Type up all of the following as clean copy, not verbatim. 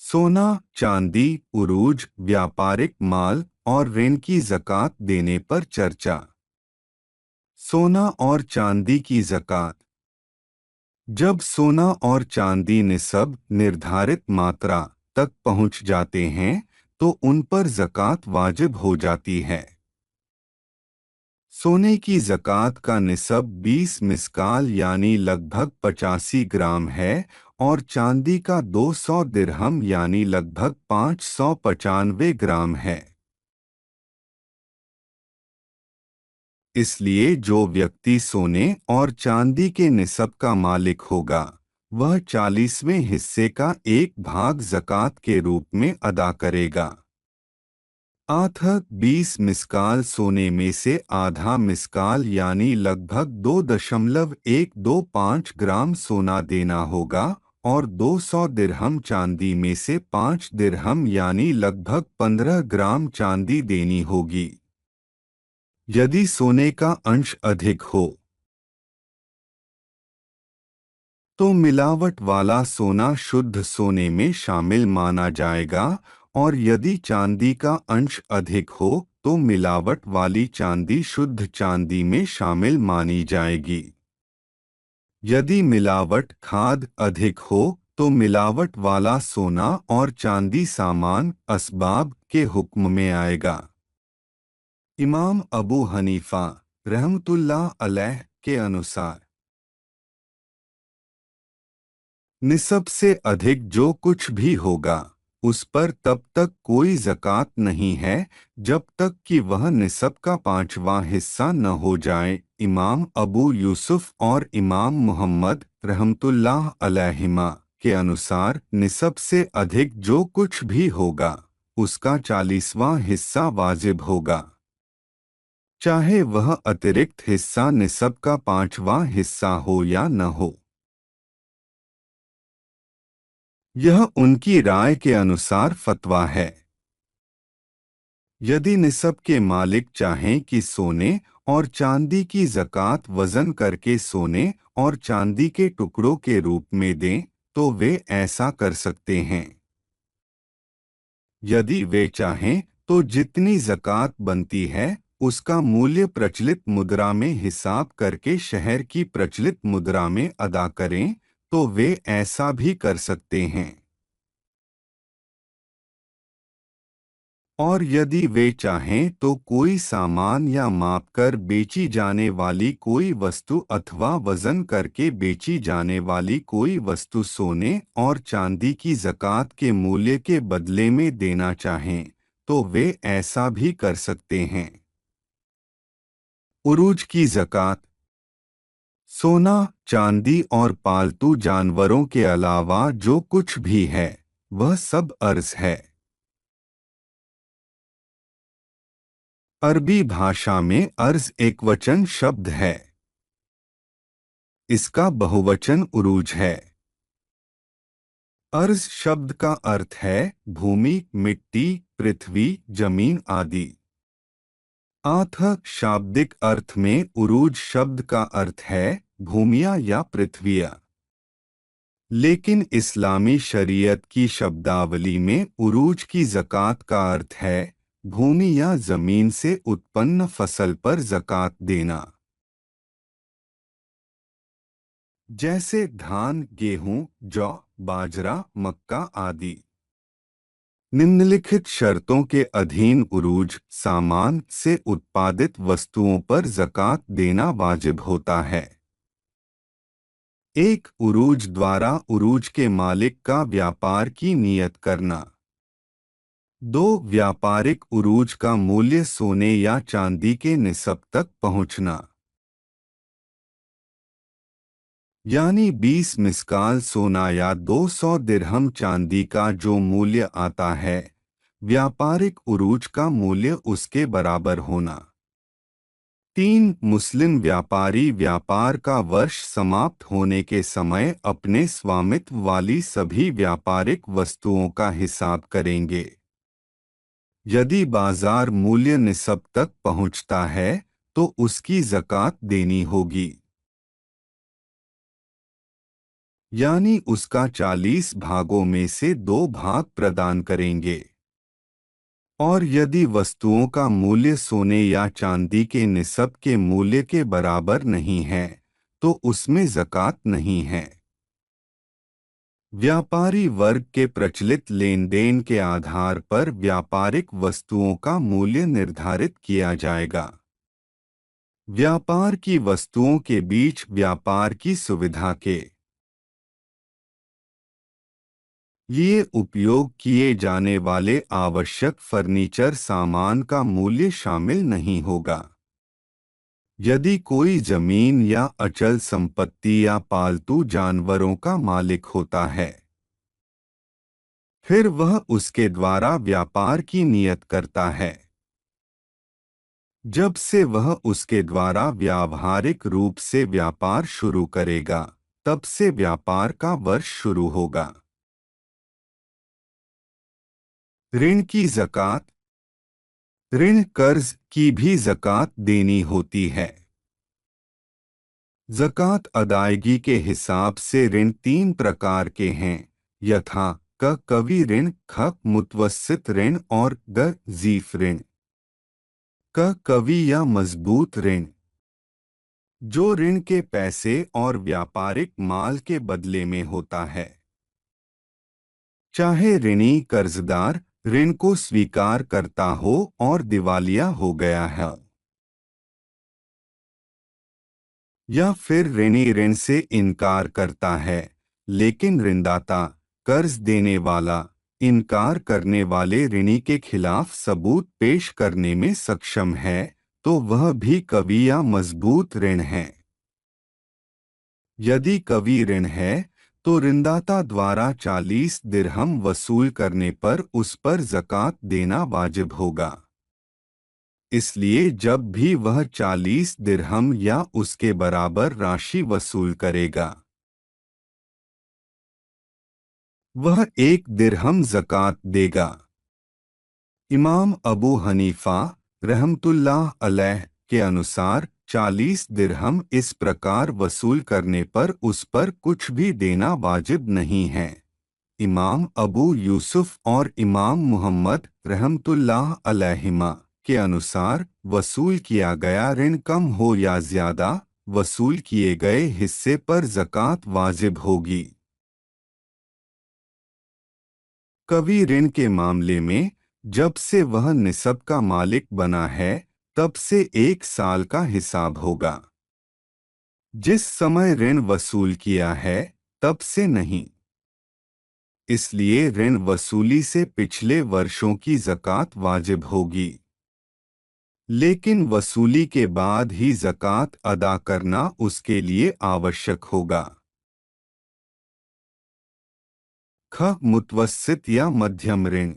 सोना, चांदी, उरूज, व्यापारिक माल और ऋण की ज़कात देने पर चर्चा। सोना और चांदी की ज़कात। जब सोना और चांदी निस्ब निर्धारित मात्रा तक पहुंच जाते हैं तो उन पर ज़कात वाजिब हो जाती है। सोने की ज़कात का निस्ब 20 मिस्काल यानी लगभग 85 ग्राम है और चांदी का 200 दिरहम यानी लगभग 595 ग्राम है। इसलिए जो व्यक्ति सोने और चांदी के निस्ब का मालिक होगा वह 40वें हिस्से का एक भाग ज़कात के रूप में अदा करेगा। आधा 20 मिस्काल सोने में से आधा मिस्काल यानी लगभग 2.125 ग्राम सोना देना होगा और 200 दिरहम चांदी में से 5 दिरहम यानी लगभग 15 ग्राम चांदी देनी होगी। यदि सोने का अंश अधिक हो तो मिलावट वाला सोना शुद्ध सोने में शामिल माना जाएगा और यदि चांदी का अंश अधिक हो तो मिलावट वाली चांदी शुद्ध चांदी में शामिल मानी जाएगी। यदि मिलावट खाद अधिक हो तो मिलावट वाला सोना और चांदी सामान असबाब के हुक्म में आएगा। इमाम अबू हनीफा रहमतुल्लाह अलैह के अनुसार निस्ब से अधिक जो कुछ भी होगा उस पर तब तक कोई ज़कात नहीं है जब तक कि वह निस्ब का 5वां हिस्सा न हो जाए। इमाम अबू यूसुफ और इमाम मुहम्मद रहमतुल्लाह अलैहिमा के अनुसार निस्ब से अधिक जो कुछ भी होगा उसका 40वां हिस्सा वाजिब होगा, चाहे वह अतिरिक्त हिस्सा निस्ब का 5वां हिस्सा हो या न हो। यह उनकी राय के अनुसार फतवा है। यदि निस्ब के मालिक चाहें कि सोने और चांदी की ज़कात वज़न करके सोने और चांदी के टुकड़ों के रूप में दें तो वे ऐसा कर सकते हैं। यदि वे चाहें तो जितनी ज़कात बनती है उसका मूल्य प्रचलित मुद्रा में हिसाब करके शहर की प्रचलित मुद्रा में अदा करें तो वे ऐसा भी कर सकते हैं। और यदि वे चाहें तो कोई सामान या मापकर बेची जाने वाली कोई वस्तु अथवा वजन करके बेची जाने वाली कोई वस्तु सोने और चांदी की ज़कात के मूल्य के बदले में देना चाहें तो वे ऐसा भी कर सकते हैं। उरूज की ज़कात। सोना, चांदी और पालतू जानवरों के अलावा जो कुछ भी है वह सब अर्ज है। अरबी भाषा में अर्ज एकवचन शब्द है। इसका बहुवचन उरूज है। अर्ज शब्द का अर्थ है भूमि, मिट्टी, पृथ्वी, जमीन आदि। शाब्दिक अर्थ में उरूज शब्द का अर्थ है भूमियाँ या पृथ्वियाँ। लेकिन इस्लामी शरीयत की शब्दावली में उरूज की ज़कात का अर्थ है भूमि या ज़मीन से उत्पन्न फसल पर ज़कात देना, जैसे धान, गेहूं, जौ, बाजरा, मक्का आदि। निम्नलिखित शर्तों के अधीन उरूज सामान से उत्पादित वस्तुओं पर ज़कात देना वाजिब होता है। 1. उरूज द्वारा उरूज के मालिक का व्यापार की नियत करना। 2. व्यापारिक उरूज का मूल्य सोने या चांदी के निस्ब तक पहुंचना, यानी 20 मिस्काल सोना या 200 दिरहम चांदी का जो मूल्य आता है व्यापारिक उरूज का मूल्य उसके बराबर होना। 3. मुस्लिम व्यापारी व्यापार का वर्ष समाप्त होने के समय अपने स्वामित्व वाली सभी व्यापारिक वस्तुओं का हिसाब करेंगे। यदि बाजार मूल्य निस्ब तक पहुंचता है तो उसकी ज़कात देनी होगी। यानी उसका 40 भागों में से 2 भाग प्रदान करेंगे। और यदि वस्तुओं का मूल्य सोने या चांदी के निस्ब के मूल्य के बराबर नहीं है तो उसमें ज़कात नहीं है। व्यापारी वर्ग के प्रचलित लेन देन के आधार पर व्यापारिक वस्तुओं का मूल्य निर्धारित किया जाएगा। व्यापार की वस्तुओं के बीच व्यापार की सुविधा के लिए उपयोग किए जाने वाले आवश्यक फर्नीचर सामान का मूल्य शामिल नहीं होगा। यदि कोई जमीन या अचल संपत्ति या पालतू जानवरों का मालिक होता है फिर वह उसके द्वारा व्यापार की नियत करता है। जब से वह उसके द्वारा व्यावहारिक रूप से व्यापार शुरू करेगा तब से व्यापार का वर्ष शुरू होगा। ऋण की ज़कात। ऋण कर्ज की भी ज़कात देनी होती है। ज़कात अदायगी के हिसाब से ऋण 3 प्रकार के हैं, यथा क कवि ऋण, ख मुतवस्सित ऋण और ग ज़ीफ ऋण। क कवि या मजबूत ऋण, जो ऋण के पैसे और व्यापारिक माल के बदले में होता है। चाहे ऋणी कर्जदार ऋण को स्वीकार करता हो और दिवालिया हो गया है, या फिर ऋणी ऋण से इनकार करता है लेकिन ऋणदाता कर्ज देने वाला इनकार करने वाले ऋणी के खिलाफ सबूत पेश करने में सक्षम है तो वह भी कवि या मजबूत ऋण है। यदि कवि ऋण है तो ऋणदाता द्वारा 40 दिरहम वसूल करने पर उस पर ज़कात देना वाजिब होगा। इसलिए जब भी वह 40 दिरहम या उसके बराबर राशि वसूल करेगा वह 1 दिरहम ज़कात देगा। इमाम अबू हनीफा रहमतुल्लाह अलैह के अनुसार 40 दिरहम इस प्रकार वसूल करने पर उस पर कुछ भी देना वाजिब नहीं है। इमाम अबू यूसुफ और इमाम मुहम्मद रहमतुल्लाह अलैहिमा के अनुसार वसूल किया गया ऋण कम हो या ज्यादा वसूल किए गए हिस्से पर ज़कात वाजिब होगी। कवि ऋण के मामले में जब से वह निसब का मालिक बना है तब से 1 साल का हिसाब होगा। जिस समय ऋण वसूल किया है तब से नहीं। इसलिए ऋण वसूली से पिछले वर्षों की ज़कात वाजिब होगी, लेकिन वसूली के बाद ही ज़कात अदा करना उसके लिए आवश्यक होगा। ख मुतवस्सित या मध्यम ऋण,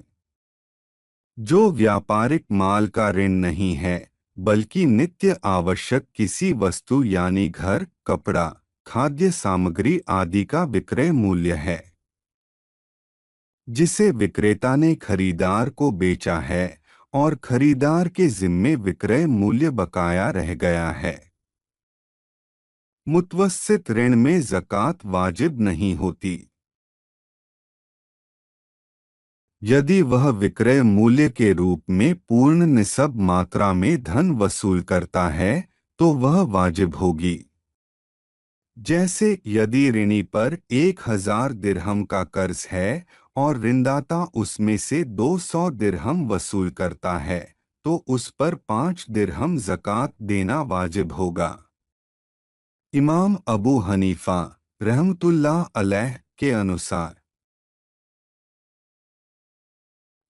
जो व्यापारिक माल का ऋण नहीं है बल्कि नित्य आवश्यक किसी वस्तु यानी घर, कपड़ा, खाद्य सामग्री आदि का विक्रय मूल्य है, जिसे विक्रेता ने खरीदार को बेचा है और खरीदार के जिम्मे विक्रय मूल्य बकाया रह गया है। मुतवस्सित ऋण में ज़कात वाजिब नहीं होती। यदि वह विक्रय मूल्य के रूप में पूर्ण निसब मात्रा में धन वसूल करता है तो वह वाजिब होगी। जैसे यदि ऋणी पर 1000 दिरहम का कर्ज है और ऋणदाता उसमें से 200 दिरहम वसूल करता है तो उस पर 5 दिरहम ज़कात देना वाजिब होगा। इमाम अबू हनीफा रहमतुल्लाह अलैह के अनुसार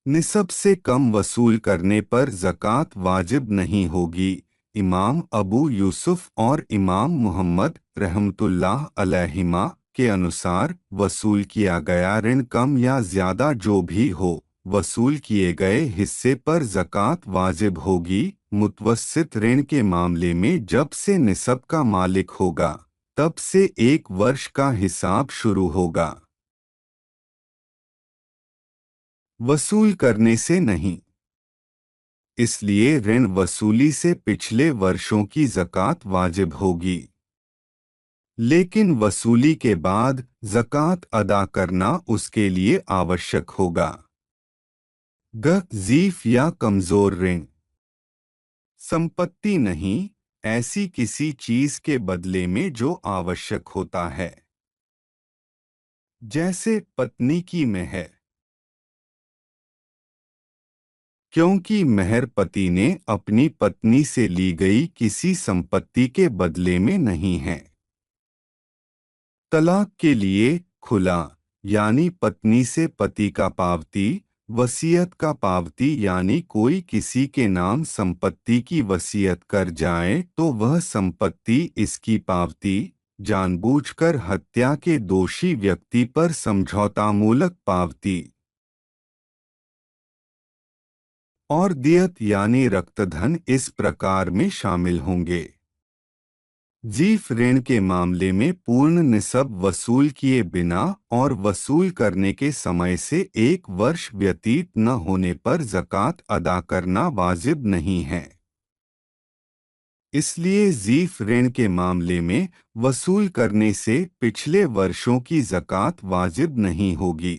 निसब से कम वसूल करने पर ज़कात वाजिब नहीं होगी। इमाम अबू यूसुफ और इमाम मुहम्मद रहमतुल्लाह अलैहिमा के अनुसार वसूल किया गया ऋण कम या ज़्यादा जो भी हो वसूल किए गए हिस्से पर ज़कात वाजिब होगी। मुतवस्सित ऋण के मामले में जब से निसब का मालिक होगा तब से 1 वर्ष का हिसाब शुरू होगा, वसूल करने से नहीं। इसलिए ऋण वसूली से पिछले वर्षों की ज़कात वाजिब होगी। लेकिन वसूली के बाद ज़कात अदा करना उसके लिए आवश्यक होगा। ज़ीफ या कमज़ोर ऋण। संपत्ति नहीं, ऐसी किसी चीज के बदले में जो आवश्यक होता है, जैसे पत्नी की मेहर, क्योंकि मेहर पति ने अपनी पत्नी से ली गई किसी संपत्ति के बदले में नहीं है। तलाक के लिए खुला यानी पत्नी से पति का पावती, वसीयत का पावती यानी कोई किसी के नाम संपत्ति की वसीयत कर जाए तो वह संपत्ति इसकी पावती, जानबूझकर हत्या के दोषी व्यक्ति पर समझौतामूलक पावती, और दियत यानी रक्तधन इस प्रकार में शामिल होंगे। जीफ ऋण के मामले में पूर्ण निसब वसूल किए बिना और वसूल करने के समय से 1 वर्ष व्यतीत न होने पर ज़कात अदा करना वाजिब नहीं है। इसलिए जीफ ऋण के मामले में वसूल करने से पिछले वर्षों की ज़कात वाजिब नहीं होगी।